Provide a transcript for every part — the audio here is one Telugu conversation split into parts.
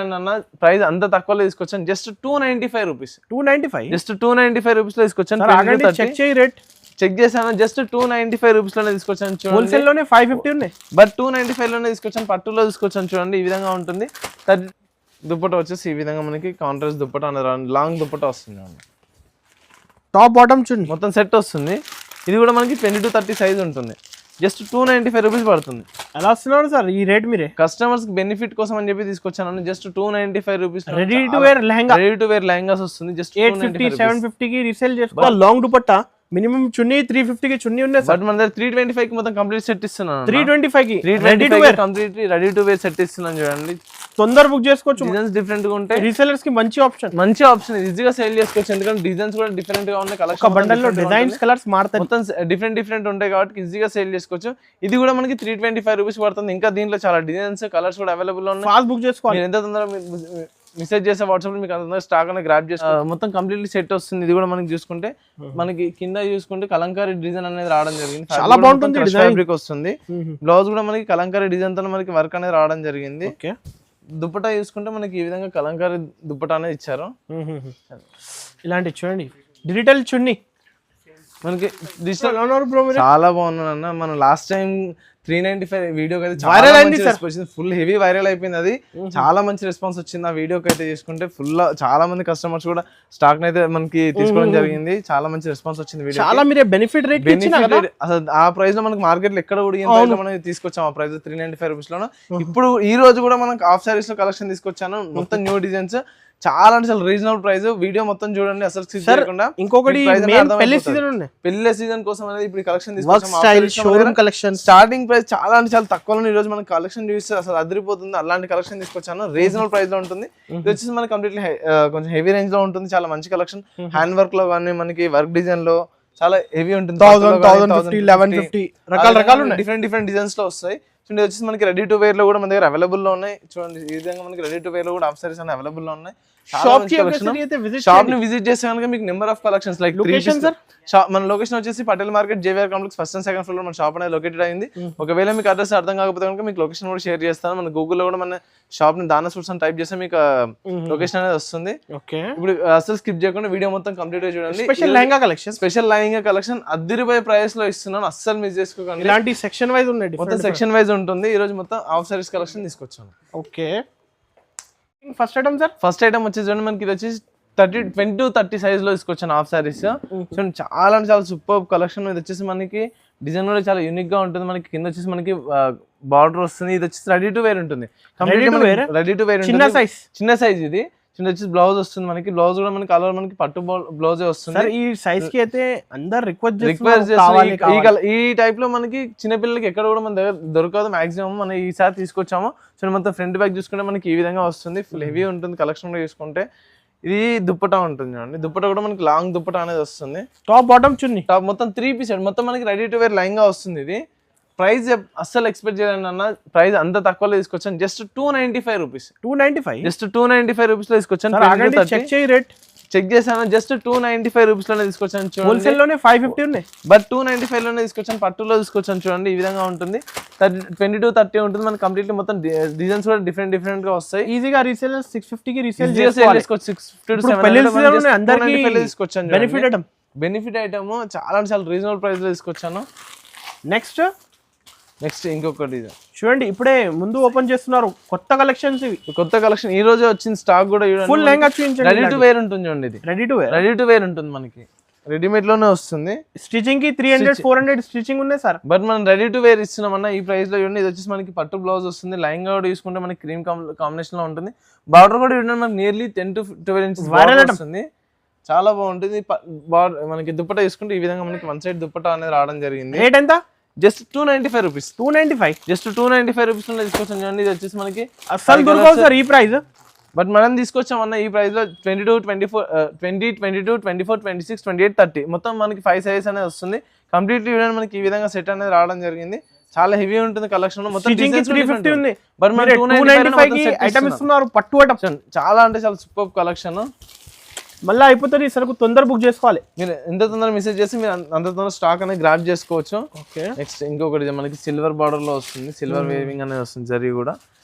అన్న ప్రైస్ అంత తక్కువలో తీసుకొచ్చాను జస్ట్ 295 రూపీస్. 295 జస్ట్ 295 రూపీస్ లో తీసుకొచ్చాను. చెక్ చేయి రేట్. చెక్ చేశాను జస్ట్ 295 రూపీస్ లోనే తీసుకొచ్చాను చూడండి. హోల్సేల్ లోనే 550 ఉన్నాయి బట్ 295 లోనే తీసుకొచ్చాను. పట్టులో తీసుకొచ్చాను చూడండి. ఈ విధంగా ఉంటుంది. దుప్పట వచ్చేసి ఈ విధంగా మనకి కాంట్రాస్ట్ దుప్పట అనేది లాంగ్ దుప్పట వస్తుంది. టాప్ బాటమ్ చున్నీ మొత్తం సెట్ వస్తుంది. ఇది కూడా మనకి 20 to 30 సైజ్ ఉంటుంది. జస్ట్ 295 రూపీస్ పడుతుంది. ఎలా వస్తున్నారు సార్ ఈ రేట్? మీరే కస్టమర్స్ బెనిఫిట్ కోసం అని చెప్పి తీసుకొచ్చాను. Just 295 rupees. Ready to wear lehengas వస్తుంది. జస్ట్ 850 750 కి రీసేల్ చేసుకోవాలి. లాంగ్ దుపట్టా మినిమం చున్నీ 350 కి చున్నీ ఉన్నాయి సార్. బట్ మన దగ్గర 325 కి మొత్తం కంప్లీట్ సెట్ ఇస్తున్నాను. 325 కి ready to wear completely ready to wear set ఇస్తున్నాను చూడండి. తొందర బుక్ చేసుకోవచ్చు. డిజైన్స్ డిఫరెంట్ గా ఉంటాయి. రీసెలర్స్ కి మంచి ఆప్షన్ ఈజీగా సేల్ చేసుకోవచ్చు. ఎందుకంటే డిజైన్స్ కూడా డిఫరెంట్ గా ఉన్నాయి. కలెక్షన్ ఒక బండల్ లో డిజైన్స్ కలర్స్ మారుతాయి. మొత్తం డిఫరెంట్ ఉంటాయి కాబట్టి ఈజీగా సేల్ చేసుకోవచ్చు. ఇది కూడా మనకి 325 రూపీస్ పడుతుంది. ఇంకా దీంట్లో చాలా డిజైన్స్ కలర్స్ కూడా అవైలబుల్ ఉన్నాయి. ఫాస్ట్ బుక్ చేసుకోవాలి. మీరు ఎంత తొందరగా మెసేజ్ చేసే వాట్సాప్ లో మీకు అంత స్టాక్ అనేది గ్రాప్ చేసుకోవాలి. మొత్తం కంప్లీట్లీ సెట్ వస్తుంది. ఇది కూడా మనకి చూసుకుంటే మనకి కింద చూసుకుంటే కలంకారీ డిజైన్ అనేది రావడం జరిగింది. చాలా బాగుంటుంది. ఫ్యాబ్రిక్ వస్తుంది. బ్లౌజ్ కూడా మనకి కలంకారీ డిజైన్ తో మనకి వర్క్ అనేది రావడం జరిగింది. దుప్పటా చూసుకుంటే మనకి ఈ విధంగా కలంకారీ దుప్పటా అనేది ఇచ్చారు. ఇలాంటి చూడండి డిజిటల్ చున్నీ మనకి చాలా బాగున్నాను అన్న. మనం లాస్ట్ టైం 395 వీడియోకి అయితే వైరల్ అయింది, ఫుల్ హెవీ వైరల్ అయిపోయింది. అది చాలా మంచి రెస్పాన్స్ వచ్చింది ఆ వీడియోకి అయితే. చేసుకుంటే ఫుల్ చాలా మంది కస్టమర్స్ కూడా స్టాక్ అయితే మనకి తీసుకోవడం జరిగింది. చాలా మంచి రెస్పాన్స్ వచ్చింది వీడియో. చాలా మీరే బెనిఫిట్ రేట్ అసలు ఆ ప్రైస్ లో మనకి మార్కెట్ లో ఎక్కడ కూడా మనం తీసుకొచ్చాం. ఆ ప్రైస్ 395 రూపీస్ లోను. ఇప్పుడు ఈ రోజు కూడా మనకి హాఫ్ సారీస్ లో కలెక్షన్ తీసుకొచ్చాను. మొత్తం న్యూ డిజైన్స్ చాలా అంటే చాలా రీజనబుల్ ప్రైస్. వీడియో మొత్తం చూడండి అసలు స్కిప్ చేయకుండా. ఇంకొకటి పెళ్లి సీజన్ కోసం అనేది ఇప్పుడు కలెక్షన్ కలెక్షన్ స్టార్టింగ్ ప్రైస్ చాలా అంటే చాలా తక్కువ. ఈ రోజు మనకి కలెక్షన్ చూస్తే అసలు అదిరిపోతుంది. అలాంటి కలెక్షన్ తీసుకొచ్చాను. రీజనబుల్ ప్రైస్ లో ఉంటుంది. ఇది వచ్చేసి మనకి కంప్లీట్లీ కొంచెం హెవీ రేంజ్ లో ఉంటుంది. చాలా మంచి కలెక్షన్. హ్యాండ్ వర్క్ లో కానీ మనకి వర్క్ డిజైన్ లో చాలా హెవీ ఉంటుంది. 1150 రకాలు డిఫరెంట్ డిజైన్స్ లో వస్తాయి. చూడండి వచ్చేసి మనకి రెడీ టు వేర్ లో కూడా మన దగ్గర అవైలబుల్ లో ఉన్నాయి. చూడండి ఈ విధంగా మనకి రెడీ టు వేర్ లో కూడా హాఫ్ సారీస్ అన్ని అవైలబుల్ లో ఉన్నాయి. షాప్ ని విజిట్ చేస్తే కనుక మీకు నెంబర్ ఆఫ్ కలెక్షన్స్ లైక్ మన లొకేషన్ వచ్చేసి Patel market JVR complex first and second floor లో మన షాప్ అనేది లొకేటెడ్ అయింది. ఒకవేళ మీకు అడ్రస్ అర్థం కాకపోతే కనుక మీకు లొకేషన్ కూడా షేర్ చేస్తాను. మన గూగుల్లో కూడా మన షాప్ ని దానా సూట్స్ అని టైప్ చేస్తే మీకు లొకేషన్ అనేది వస్తుంది. ఇప్పుడు అసలు స్కిప్ చేయకుండా వీడియో మొత్తం కంప్లీట్ గా చూడండి. స్పెషల్ లెహంగా కలెక్షన్ అదిరిపోయే ప్రైస్ లో ఇస్తున్నాను. అస్సలు మిస్ చేసుకోకండి. ఇలాంటి సెక్షన్ వైజ్ ఉన్నాయి. మొత్తం సెక్షన్ వైజ్ ఉంటుంది. ఈ రోజు మొత్తం హాఫ్ సారీస్ కలెక్షన్ తీసుకొచ్చాను. Okay first item sir. First item వచ్చేసి చూడండి మనకి ఇది వచ్చేసి 20 to 30 సైజ్ లో తీసుకొచ్చాను హాఫ్ సారీస్. చూడండి చాలా అంటే చాలా సూపర్ కలెక్షన్. ఇది వచ్చేసి మనకి డిజైన్ కూడా చాలా యూనిక్ గా ఉంటుంది. మనకి కింద వచ్చేసి మనకి బార్డర్ వస్తుంది. ఇది వచ్చేసి రెడీ టు వేర్ ఉంటుంది. రెడీ టు వేర్ చిన్న సైజ్. ఇది చిన్న వచ్చేసి బ్లౌజ్ వస్తుంది. మనకి బ్లౌజ్ కూడా మనకి కలర్ మనకి పట్టు బ్లౌజ్ వస్తుంది. ఈ సైజ్ కి అయితే అందరు రిక్వెస్ట్ ఈ టైప్ లో మనకి చిన్నపిల్లలకి ఎక్కడ కూడా మన దగ్గర దొరకదు మాక్సిమం. మనం ఈసారి తీసుకొచ్చాము. సో మొత్తం ఫ్రంట్ బ్యాక్ చూసుకుంటే మనకి ఈ విధంగా వస్తుంది. ఫుల్ హెవీ ఉంటుంది కలెక్షన్ కూడా చూసుకుంటే. ఇది దుప్పటా ఉంటుంది చూడండి. దుప్పటా కూడా మనకి లాంగ్ దుప్పటా అనేది వస్తుంది. టాప్ బాటమ్ చున్నీ టాప్ మొత్తం 3 పీస్ మొత్తం మనకి రెడీ టు వేర్ లైన్ గా వస్తుంది. ఇది ప్రైస్ అస్సలు ఎక్స్పెక్ట్ చేయలేను అన్న. ప్రైస్ అంత తక్కువలో తీసుకొచ్చాను. Just 295 rupees. జస్ట్ 295 రూపీస్ లో తీసుకొచ్చాను. చెక్ చేయి రేట్. చెక్ చేశాను జస్ట్ 295 రూపీస్ లోనే తీసుకొచ్చాను. హోల్సేల్ లోనే 550 ఉన్నాయి. బట్ 295 లోనే తీసుకొచ్చాను. పట్టులో తీసుకొచ్చాను చూడండి. ఈ విధంగా ఉంటుంది. 20 to 30 ఉంటుంది. మనకి కంప్లీట్లీ మొత్తం డిజైన్స్ కూడా డిఫరెంట్ గా వస్తాయి. ఈజీగా రీసేల్ 650 కి రీసేల్ చేసుకోవచ్చు. 650 to 700 అందరికీ తీసుకొచ్చాను. బెనిఫిట్ ఐటమ్ చాలా చాలా రీజనబుల్ ప్రైస్ లో తీసుకొచ్చాను. నెక్స్ట్ ఇంకొకటి చూడండి. ఇప్పుడే ముందు ఓపెన్ చేస్తున్నారు కొత్త కలెక్షన్స్. కొత్త కలెక్షన్ ఈ రోజు వచ్చిన స్టాక్ కూడా ఫుల్ లెహంగా చూపించండి. రెడీ టు వేర్ ఉంటుంది చూడండి. ఇది రెడీ టు వేర్ ఉంటుంది. మనకి రెడీమేడ్ లోనే వస్తుంది. స్టిచింగ్ కి 300-400 స్టిచింగ్ ఉన్నాయి సార్. బట్ మనం రెడీ టు వేర్ ఇస్తున్నామన్నా ఈ ప్రైస్ లో చూడండి. ఇది వచ్చేసి మనకి పట్టు బ్లౌజ్ వస్తుంది. లైంగా కూడా తీసుకుంటే మనకి క్రీమ్ కాంబినేషన్ లో ఉంటుంది. బార్డర్ కూడా చూడండి మనకి నియర్లీ 10 to 12 ఇంచెస్ వస్తుంది. చాలా బాగుంటుంది. మనకి దుప్పటా తీసుకుంటే ఈ విధంగా మనకి వన్ సైడ్ దుప్పటా అనేది రావడం జరిగింది. రేట్ ఎంత? Just 295 rupees. 295 జస్ట్ 295 రూపీస్ లో తీసుకొచ్చాను చూడండి. ఇది వచ్చేసి మనకి అసలు దొరకవు సార్ ఈ ప్రైస్. బట్ మనం తీసుకొచ్చామన్న ఈ ప్రైస్ లో 22, 24, 20, 22, 24, 26, 28, 30 మొత్తం మనకి 5 సైజెస్ అనేది వస్తుంది. కంప్లీట్లీ మనకి ఈ విధంగా సెట్ అనేది రావడం జరిగింది. చాలా హెవీ ఉంటుంది కలెక్షన్. మొత్తం 350 ఉంది. బట్ మనం 295 కి ఐటమ్ ఇస్తున్నారు. పట్టు ఐటమ్ చాలా అంటే చాలా సూపర్ కలెక్షన్. మళ్ళీ అయిపోతుంది. సరుకు తొందర బుక్ చేసుకోవాలి. మీరు ఎంత తొందర మెసేజ్ చేసి మీరు అంత తొందర స్టాక్ అనేది గ్రాప్ చేసుకోవచ్చు. నెక్స్ట్ ఇంకొకటి మనకి సిల్వర్ బార్డర్ లో వస్తుంది. సిల్వర్ వేవింగ్ అనేది వస్తుంది. జరీ కూడా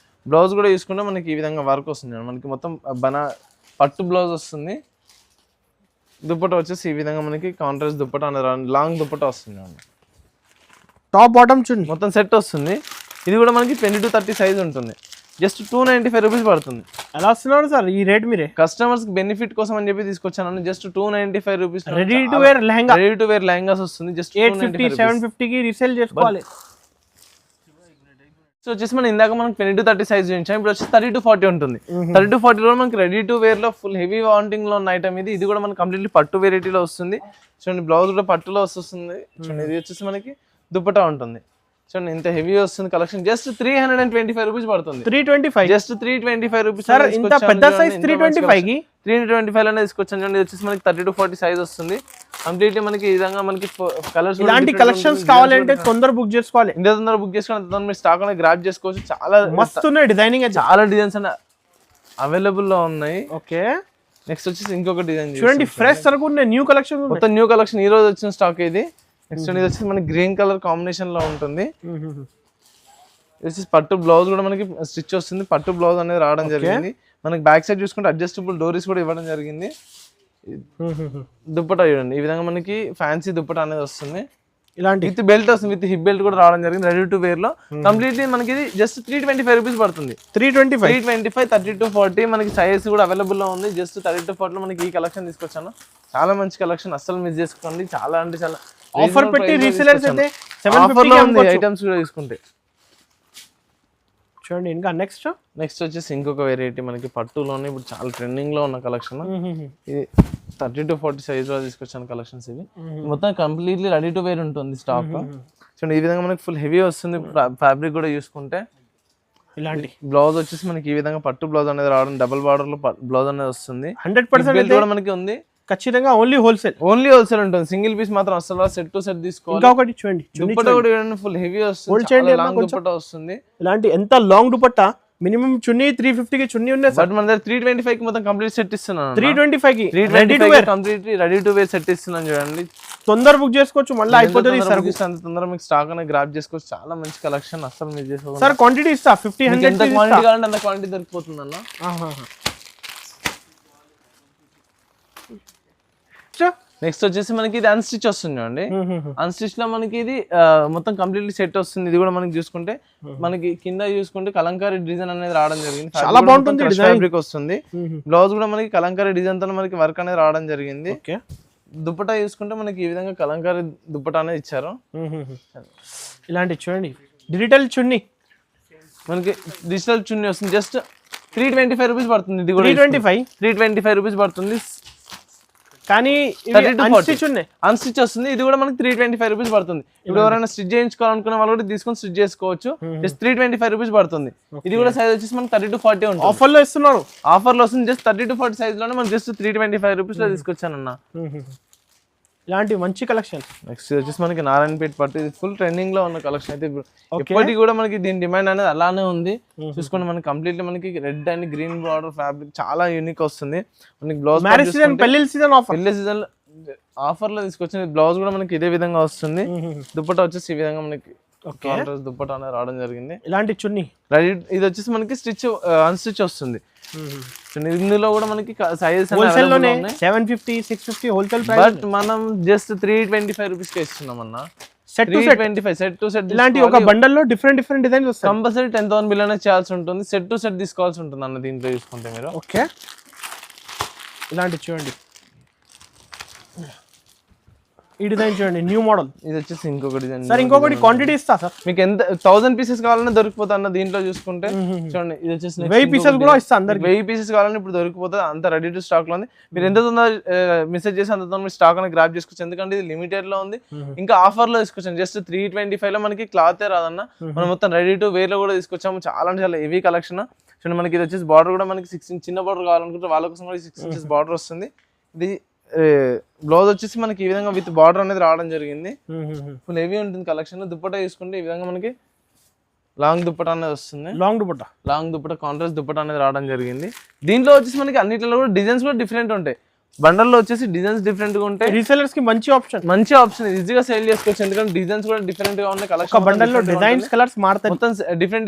బ్లౌజ్ కూడా చూసుకుంటే మనకి ఈ విధంగా వర్క్ వస్తుంది మనకి మొత్తం పట్టు బ్లౌజ్ వస్తుంది. దుప్పట వచ్చేసి ఈ విధంగా మనకి కాంట్రాస్ట్ దుప్పట అనేది లాంగ్ దుప్పట వస్తుంది అండి. టాప్ బాటమ్ చున్నీ మొత్తం సెట్ వస్తుంది. ఇది కూడా మనకి 20 to 30 సైజ్ ఉంటుంది. జస్ట్ 295 రూపీస్ పడుతుంది. ఎలా వస్తున్నారు సార్ ఈ రేట్? మీరే కస్టమర్స్ బెనిఫిట్ కోసం అని చెప్పి తీసుకొచ్చాను. Just 295 rupees ready to wear lehengas వస్తుంది. జస్ట్ 850 750 కి రీసేల్ చేసుకోవాలి. సో వచ్చేసి మనం ఇందాక మనకి 20 to 30 సైజ్ చూపించాం. ఇప్పుడు వచ్చి 30 to 40 ఉంటుంది. 30 to 40 లో మనకి రెడీ టు వేర్ లో ఫుల్ హెవీ వాంటింగ్ లో ఉన్న ఐటమ్ ఇది. ఇది కూడా మనకి కంప్లీట్లీ పట్టు వెరైటీలో వస్తుంది. చూడండి బ్లౌజ్ కూడా పట్టులో వస్తుంది. చూడండి ఇది వచ్చేసి మనకి దుప్పటా ఉంటుంది. చూడండి ఇంత హెవీ వస్తుంది కలెక్షన్. జస్ట్ 325 రూపీస్ పడుతుంది. 325 జస్ట్ 325 రూపీస్. సార్ ఇంత పెద్ద సైజ్ 325 కి 325 లోనే తీసుకొచ్చాను. చూడండి వచ్చేసి మనకి 30 to 40 సైజ్ వస్తుంది. కంప్లీట్లీ మనకి ఈ విధంగా మనకి కలర్స్ ఇలాంటి కలెక్షన్స్ కావాలంటే తొందర బుక్ చేసుకోవాలి. ఇంత తొందర బుక్ చేసుకుని మీరు స్టాక్ అనేది గ్రాప్ చేసుకోవచ్చు. చాలా మస్తు ఉన్నాయి డిజైనింగ్, చాలా డిజైన్స్ అనే అవైలబుల్ లో ఉన్నాయి. ఓకే నెక్స్ట్ వచ్చేసి ఇంకొక డిజైన్ చూడండి, ఫ్రెష్ సరుకు న్యూ కలెక్షన్, మొత్తం న్యూ కలెక్షన్ ఈ రోజు వచ్చిన స్టాక్ ఇది. నెక్స్ట్ ఇది వచ్చేసి మనకి గ్రీన్ కలర్ కాంబినేషన్ లో ఉంటుంది. పట్టు బ్లౌజ్ కూడా మనకి స్టిచ్ వస్తుంది. పట్టు బ్లౌజ్ అనేది రావడం జరిగింది. మనకి బ్యాక్ సైడ్ చూసుకుంటే అడ్జస్టబుల్ డోరీస్ కూడా ఇవ్వడం జరిగింది. దుప్పటా చూడండి ఈ విధంగా మనకి ఫ్యాన్సీ దుప్పటా అనేది వస్తుంది. ఇలాంటి విత్ బెల్ట్ వస్తుంది, విత్ హిప్ బెల్ట్ కూడా రావడం జరిగింది. రెడీ టు వేర్ లో కంప్లీట్లీ మనకి ఇది జస్ట్ 325 రూపీస్ పడుతుంది. 325 30 to 40 మనకి సైజ్ కూడా అవైలబుల్ లో ఉంది. జస్ట్ 30 to 40 లో మనకి ఈ కలెక్షన్ తీసుకొచ్చాను. చాలా మంచి కలెక్షన్, అస్సలు మిస్ చేసుకోండి. చాలా అంటే చాలా ఆఫర్ పెట్టి రీసేలర్స్ అయితే 750 లో ఉంది ఐటమ్స్ కూడా తీసుకుంటే. చూడండి ఇంకా నెక్స్ట్ వచ్చేసి ఇంకొక వెరైటీ మనకి పట్టులోనే ఇప్పుడు చాలా ట్రెండింగ్ లో ఉన్న కలెక్షన్. ఇది 30 to 40 సైజ్ లో తీసుకొచ్చాను కలెక్షన్స్. ఇవి మొత్తం కంప్లీట్లీ రెడీ టు వేర్ ఉంటుంది స్టాక్. చూడండి ఈ విధంగా మనకి ఫుల్ హెవీ వస్తుంది. ఫ్యాబ్రిక్ కూడా చూసుకుంటే ఇలాంటి బ్లౌజ్ వచ్చేసి మనకి ఈ విధంగా పట్టు బ్లౌజ్ అనేది రావడం, డబుల్ బార్డర్ లో బ్లౌజ్ అనేది వస్తుంది. 100% కూడా మనకి ఉంది. ఖచ్చితంగా ఓన్లీ హోల్సేల్ ఉంటుంది. సింగిల్ పీస్ మాత్రం అసలు సెట్ టు సెట్ తీసుకోవాలి. ఇంకా ఒకటి చూడండి, దుపట్టా కూడా ఫుల్ హెవీ వస్తుంది. లాంగ్ దుపట్టా వస్తుంది. ఇలాంటి ఎంత లాంగ్ దుపట్టా మినిమం చున్నీ 350 కి చున్నీ ఉన్నాయి బట్ మన దగ్గర 325 కి మొత్తం కంప్లీట్ సెట్ ఇస్తున్నాను. 325 కి completely ready to wear set ఇస్తున్నాను. చూడండి తొందర బుక్ చేసుకోవచ్చు, మళ్ళీ అయిపోతుంది. అంత తొందర మీకు స్టాక్ అనేది గ్రాప్ చేసుకోవచ్చు. చాలా మంచి కలెక్షన్, అసలు మిస్ చేసుకోవచ్చు. సార్ క్వాంటిటీ ఇస్తా 50 ఎంత క్వాంటిటీ కావాలంటే అంత క్వాంటిటీ దొరికిపోతుంది అన్న. నెక్స్ట్ వచ్చేసి మనకి ఇది అన్స్టిచ్ వస్తుంది చూడండి. అన్స్టిచ్ లో మనకి ఇది మొత్తం కంప్లీట్లీ సెట్ వస్తుంది. ఇది కూడా మనకి చూసుకుంటే మనకి కింద చూసుకుంటే కలంకారీ డిజైన్ అనేది రావడం జరిగింది. చాలా బాగుంటుంది. ఫ్యాబ్రిక్ వస్తుంది. బ్లౌజ్ కూడా మనకి కలంకారీ డిజైన్ తో మనకి వర్క్ అనేది రావడం జరిగింది. దుపట్టా చూసుకుంటే మనకి ఈ విధంగా కలంకారీ దుపట్టా అనేది ఇచ్చారు. ఇలాంటి చూడండి డిజిటల్ చున్నీ, మనకి డిజిటల్ చున్నీ వస్తుంది. జస్ట్ 325 రూపీస్ పడుతుంది. ఇది కూడా 325 రూపీస్ పడుతుంది. కానీ అన్స్టిచ్ వస్తుంది. ఇది కూడా మనకి 325 రూపీస్ పడుతుంది. ఇప్పుడు ఎవరైనా స్టిచ్ చేయించుకోవాలనుకున్న వాళ్ళు కూడా తీసుకొని స్టిచ్ చేసుకోవచ్చు. జస్ట్ 325 రూపీస్ పడుతుంది. ఇది కూడా సైజ్ వచ్చేసి మనకి 30 to 40 ఉంటుంది. ఆఫర్ లో ఇస్తున్నారు. ఆఫర్ లో వస్తుంది. జస్ట్ 30 to 40 సైజ్ లోనే మనకి జస్ట్ 325 రూపీస్ లో తీసుకొచ్చానన్న. ఇలాంటి మంచి కలెక్షన్. నెక్స్ట్ వచ్చేసి మనకి నారాయణపేట పట్టు. ఇది ఫుల్ ట్రెండింగ్ లో ఉన్న కలెక్షన్. అయితే ఇప్పటికి కూడా మనకి దీని డిమాండ్ అనేది అలానే ఉంది. చూసుకోండి మనకి కంప్లీట్లీ మనకి red and green border fabric చాలా యూనిక్ వస్తుంది. మనకి బ్లౌజ్ మ్యారేజ్ సీజన్, పెళ్లి సీజన్ ఆఫర్ లో తీసుకొచ్చింది. బ్లౌజ్ కూడా మనకి ఇదే విధంగా వస్తుంది. దుపట్టా వచ్చేసి ఈ విధంగా మనకి దుపట్టా అనేది రావడం జరిగింది. ఇలాంటి చున్నీ రెడీ. ఇది వచ్చేసి మనకి స్టిచ్ అన్స్టిచ్ వస్తుంది. ఇందులో కూడా మనకి సైజెస్ 750 650 హోల్సేల్ ప్రైస్. బట్ మనం జస్ట్ 325 రూపీస్ కి ఇస్తున్నాం అన్న. సెట్ టు సెట్ ఇలాంటి ఒక బండల్ లో డిఫరెంట్ డిజైన్స్ వస్తాయి. కంపల్సరీ 10,000 బిల్ అనేది చేయాల్సి ఉంటుంది. సెట్ టు సెట్ తీసుకోవాల్సి ఉంటుంది అన్న దీంట్లో చూసుకుంటే మీరు. ఓకే ఇలాంటి చూడండి, ఈ డిజైన్ చూడండి, న్యూ మోడల్. ఇది వచ్చేసి ఇంకొక డిజైన్. సార్ ఇంకొకటి క్వాంటిటీ ఇస్తా సార్. మీకు ఎంత 1000 పీసెస్ కావాలన్నా దొరికిపోతుంది అన్న దీంట్లో చూసుకుంటే. చూడండి ఇది వచ్చేసి 1000 పీసెస్ కూడా ఇస్తా అందరికి. 1000 పీసెస్ కావాలని ఇప్పుడు దొరికిపోతుంది. అంత రెడీ టు స్టాక్ లో ఉంది. మీరు ఎంత తొందర మెసేజ్ చేసి అంత తొందర స్టాక్ అనేది గ్రాప్ చేసుకోవచ్చు. ఎందుకంటే ఇది లిమిటెడ్ లో ఉంది. ఇంకా ఆఫర్ లో తీసుకొచ్చాను. జస్ట్ 325 లో మనకి క్లాత్ రాదన్న. మనం మొత్తం రెడీ టు వేర్ లో కూడా తీసుకొచ్చాము. చాలా అంటే చాలా హెవీ కలెక్షన్. చూడండి మనకి ఇది వచ్చేసి బార్డర్ కూడా మనకి 6 ఇంచ్ చిన్న బార్డర్ కావాలనుకుంటే వాళ్ళ కోసం కూడా 6 ఇంచెస్ బార్డర్ వస్తుంది. ఇది బ్లౌజ్ వచ్చేసి మనకి ఈ విధంగా విత్ బార్డర్ అనేది రావడం జరిగింది. ఫుల్ హెవీ ఉంటుంది కలెక్షన్. దుపట్టా చూసుకుంటే ఈ విధంగా మనకి లాంగ్ దుపట్టా అనేది వస్తుంది. లాంగ్ దుపట్టా కాంట్రాస్ట్ దుపట్టా అనేది రావడం జరిగింది. దీంట్లో వచ్చేసి మనకి అన్నిట్లో కూడా డిజైన్స్ కూడా డిఫరెంట్ ఉంటాయి. బండల్లో వచ్చేసి డిజైన్స్ డిఫరెంట్ గా ఉంటాయి. రీసెలర్స్ కి మంచి ఆప్షన్ ఈజీగా సేల్ చేసుకోవచ్చు, ఎందుకంటే డిజైన్స్ కూడా డిఫరెంట్ గా ఉన్నాయి. ఒక కలెక్షన్ బండల్ లో డిజైన్స్ కలర్స్ మారుతాయి, మొత్తం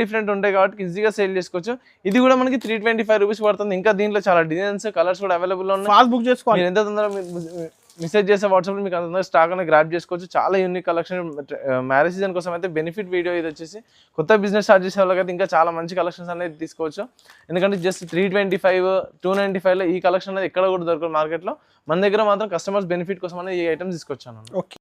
డిఫరెంట్ ఉంటాయి కాబట్టి ఈజీగా సేల్ చేసుకోవచ్చు. ఇది కూడా మనకి 325 రూపీస్ పడుతుంది. ఇంకా దీంట్లో చాలా డిజైన్స్ కలర్స్ కూడా అవైలబుల్ లో ఉన్నాయి. ఫాస్ట్ బుక్ చేసుకోవాలి. మీరు ఎంత తొందరగా మెసేజ్ చేసే వాట్సాప్ లో మీకు అంత స్టాక్ అనేది గ్రాప్ చేసుకోవచ్చు. చాలా యూనిక్ కలెక్షన్ మ్యారేజ్ సీజన్ కోసం అయితే బెనిఫిట్ వీడియో ఇది వచ్చేసి. కొత్త బిజినెస్ స్టార్ట్ చేసే వాళ్ళకైతే ఇంకా చాలా మంచి కలెక్షన్స్ అనేది తీసుకోవచ్చు. ఎందుకంటే జస్ట్ 325 295 లో ఈ కలెక్షన్ అనేది ఎక్కడ కూడా దొరకదు మార్కెట్ లో. మన దగ్గర మాత్రం కస్టమర్స్ బెనిఫిట్ కోసం అనేది ఈ ఐటమ్స్ తీసుకొచ్చాను. ఓకే.